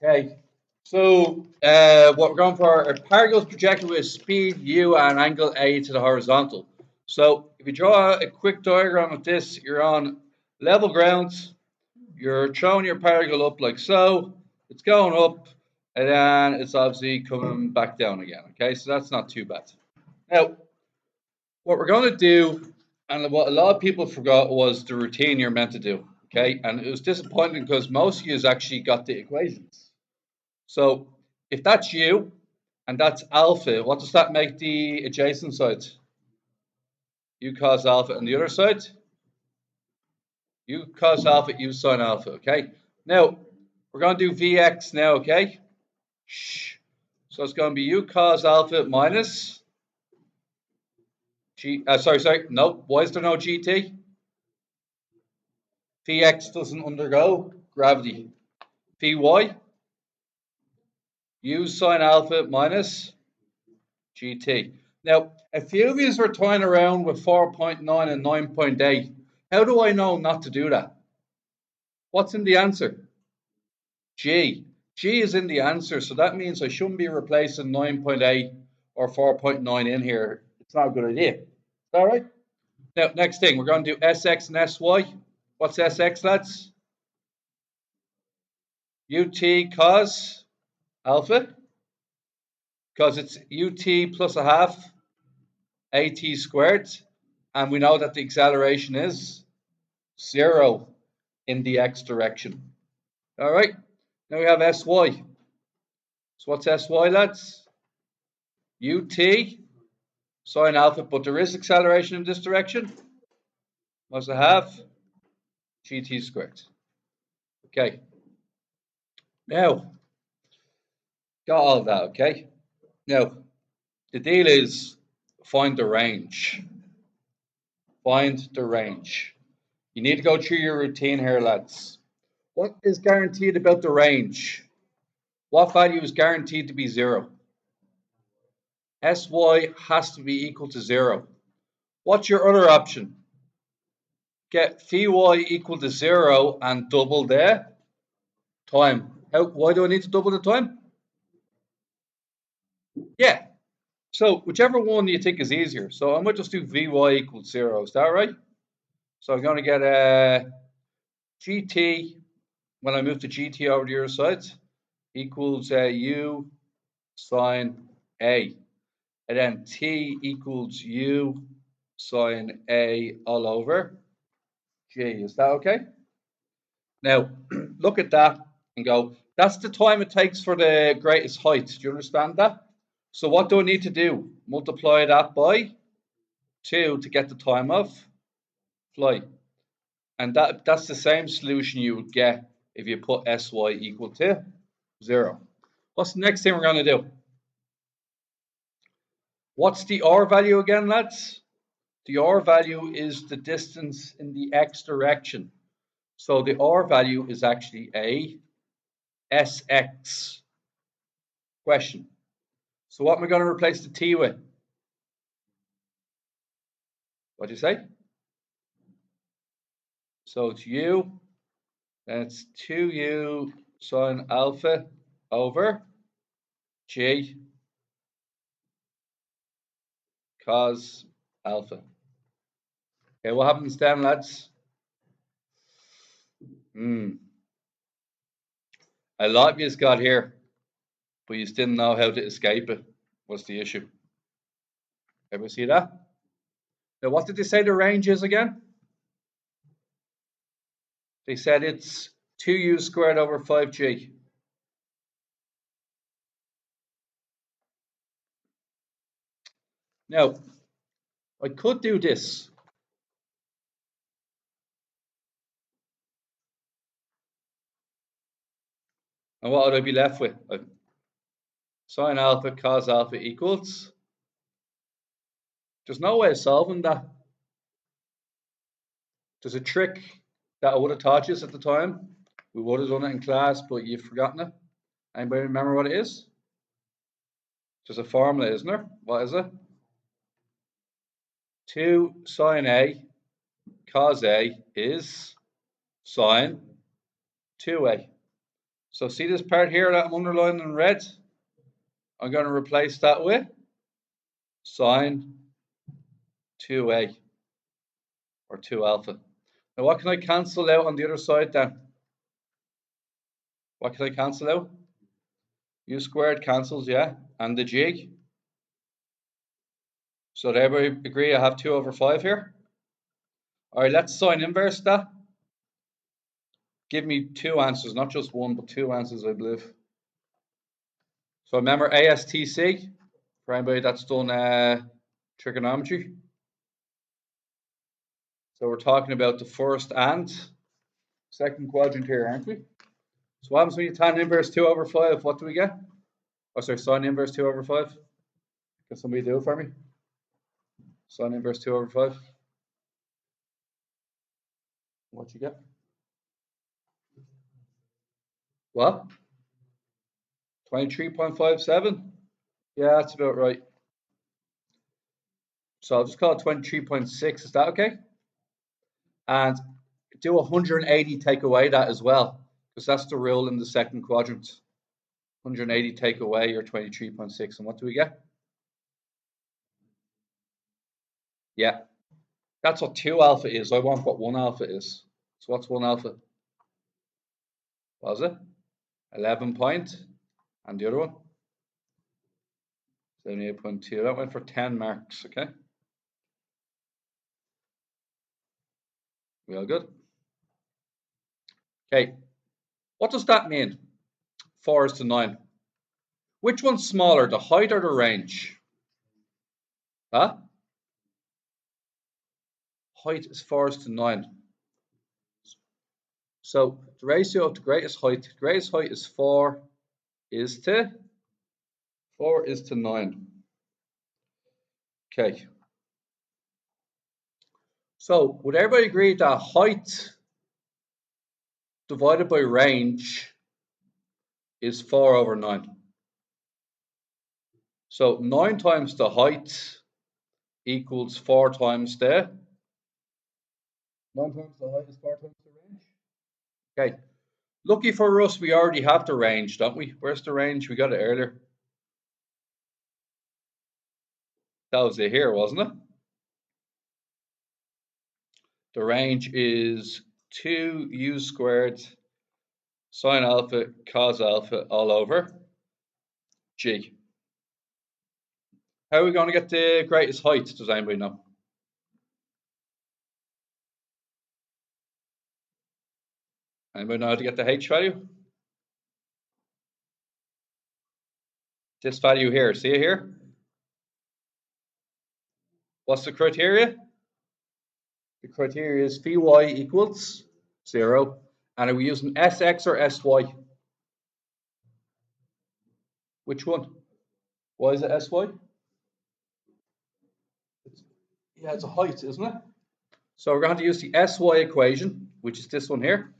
Okay, so what we're going for, a particle is projected with speed u and angle a to the horizontal. So if you draw a quick diagram of this, you're on level ground, you're throwing your particle up like so, it's going up, and then it's obviously coming back down again. Okay, so that's not too bad. Now, what we're going to do, and what a lot of people forgot, was the routine you're meant to do. Okay, and it was disappointing because most of you actually got the equations. So if that's u and that's alpha, what does that make the adjacent side? U cos alpha, and the other side? U cos alpha, U sine alpha. Okay. Now we're going to do Vx now. Okay. Shh. So it's going to be U cos alpha minus G. Sorry. No. Why is there no GT? Vx doesn't undergo gravity. Vy, U sine alpha minus GT. Now, a few of you were toying around with 4.9 and 9.8. How do I know not to do that? What's in the answer? G. G is in the answer, so that means I shouldn't be replacing 9.8 or 4.9 in here. It's not a good idea. Is that right? Now, next thing, we're going to do Sx and Sy. What's Sx, lads? Ut cos alpha, because it's ut plus a half at squared, and we know that the acceleration is 0 in the x direction. All right, now we have Sy. So what's Sy, lads? Ut sine alpha, but there is acceleration in this direction. What's a half? GT squared. Okay. Now, got all of that, okay? Now, the deal is find the range. Find the range. You need to go through your routine here, lads. What is guaranteed about the range? What value is guaranteed to be 0? Sy has to be equal to 0. What's your other option? Get Vy equal to 0 and double the time. Why do I need to double the time? Yeah. So whichever one you think is easier. So I might just do Vy equals 0. Is that right? So I'm going to get a GT, when I move the GT over to your side, equals U sine A. And then T equals U sine A all over G. Is that okay? Now, look at that and go, that's the time it takes for the greatest height. Do you understand that? So what do I need to do? Multiply that by 2 to get the time of flight. And that's the same solution you would get if you put Sy equal to 0. What's the next thing we're going to do? What's the R value again, lads? The R value is the distance in the x direction. So the R value is actually a Sx question. So what am I going to replace the T with? What do you say? So it's U, and it's 2U sine alpha over G cos alpha. Okay, what happens then, lads? A lot of you's got here, but you didn't know how to escape it. What's the issue? Ever see that? Now, what did they say the range is again? They said it's 2u squared over 5g. Now, I could do this. And what would I be left with? Sine alpha cos alpha equals. There's no way of solving that. There's a trick that I would have taught you at the time. We would have done it in class, but you've forgotten it. Anybody remember what it is? There's a formula, isn't there? What is it? 2 sine A cos A is sine 2A. So see this part here that I'm underlining in red? I'm going to replace that with sine 2a or 2 alpha. Now what can I cancel out on the other side then? What can I cancel out? U squared cancels, yeah, and the g. So did everybody agree I have 2 over 5 here? All right, let's sine inverse that. Give me 2 answers, not just one, but 2 answers, I believe. So remember ASTC, for anybody that's done trigonometry. So we're talking about the first and second quadrant here, aren't we? So what happens when you tan inverse 2 over 5? What do we get? Oh, sorry, sine inverse 2 over 5. Can somebody do it for me? Sine inverse 2 over 5. What you get? What? 23.57? Yeah, that's about right. So I'll just call it 23.6. Is that okay? And do 180 take away that as well, because that's the rule in the second quadrant. 180 take away your 23.6. And what do we get? Yeah, that's what 2 alpha is. I want what 1 alpha is. So what's 1 alpha? What was it? 11 point. And the other one? 78.2. That went for 10 marks, okay? We all good? Okay, what does that mean? 4 is to 9. Which one's smaller, the height or the range? Huh? Height is 4 is to 9. So the ratio of the greatest height is 4 is to 9. Okay. So would everybody agree that height divided by range is 4 over 9? So 9 times the height equals 4 times the 9 times the height is 4 times the range. Okay. Lucky for us, we already have the range, don't we? Where's the range? We got it earlier. That was it here, wasn't it? The range is 2u squared sine alpha cos alpha all over g. How are we going to get the greatest height? Does anybody know? Anybody know how to get the h value? This value here, see it here? What's the criteria? The criteria is phi equals 0. And are we using sx or sy? Which one? Why is it sy? Yeah, it's a height, isn't it? So we're going to use the sy equation, which is this one here.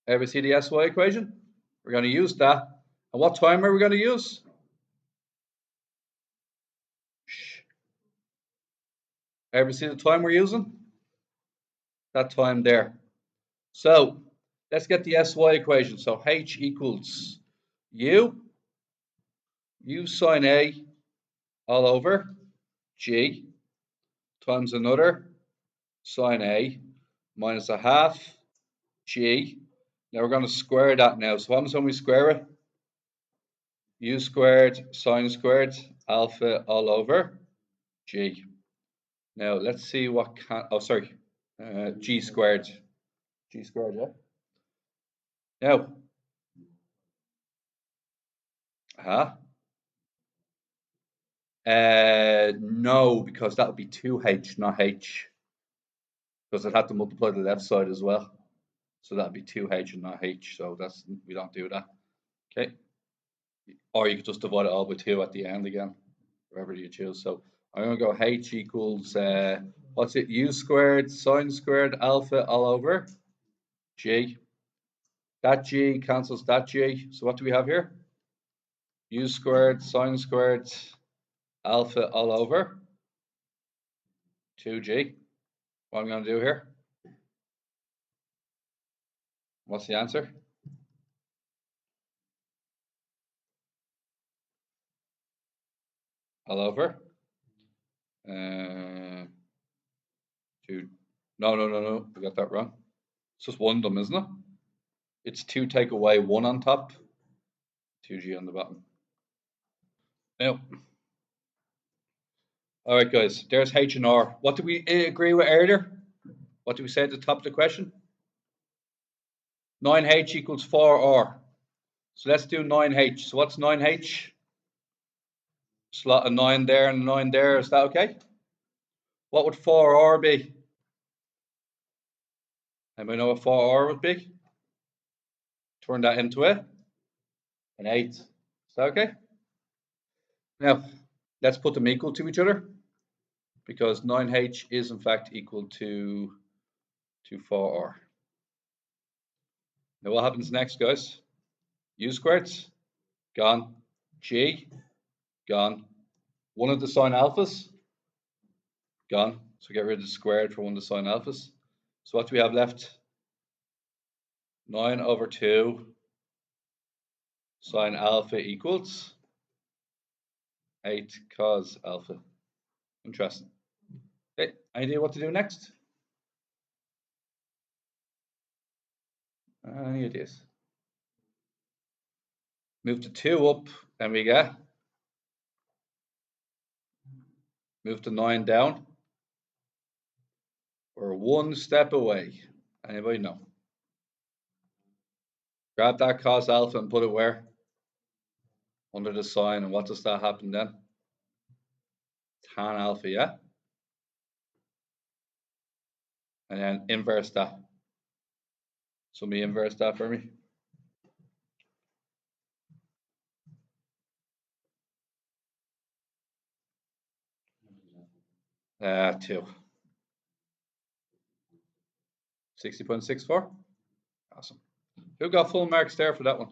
Ever see the sy equation? We're going to use that. And what time are we going to use? Ever see the time we're using? That time there. So let's get the sy equation. So h equals u sine a all over g times another sine a minus a half g. Now we're going to square that now. So what happens when we square it? U squared sine squared alpha all over g. Now let's see what can, oh sorry, g squared. G squared, yeah. Now, no, because that would be 2h, not h. Because I'd have to multiply the left side as well. So that'd be 2h and not h. So that's, we don't do that. Okay. Or you could just divide it all by 2 at the end again, wherever you choose. So I'm going to go h equals, what's it? U squared sine squared alpha all over g. That g cancels that g. So what do we have here? U squared sine squared alpha all over 2g. What I'm going to do here? What's the answer? all over. No, I got that wrong. It's just one of them, isn't it? It's 2 take away 1 on top, 2g on the bottom. Now, all right, guys, there's H and R. What did we agree with earlier? What did we say at the top of the question? 9h equals 4r. So let's do 9h. So what's 9h? Slot a 9 there and a 9 there. Is that okay? What would 4r be? Anybody know what 4r would be? Turn that into an 8. Is that okay? Now, let's put them equal to each other, because 9h is in fact equal to 4r. Now what happens next, guys? U squareds, gone. G, gone. One of the sine alphas, gone. So get rid of the squared for one of the sine alphas. So what do we have left? 9 over 2 sine alpha equals 8 cos alpha. Interesting. Okay, idea what to do next? Any ideas? Move the 2 up, and we get. Move the 9 down. We're 1 step away. Anybody know? Grab that cos alpha and put it where? Under the sine. And what does that happen then? Tan alpha, yeah? And then inverse that. Somebody inverse that for me. 2. 60.64. Awesome. Who got full marks there for that one?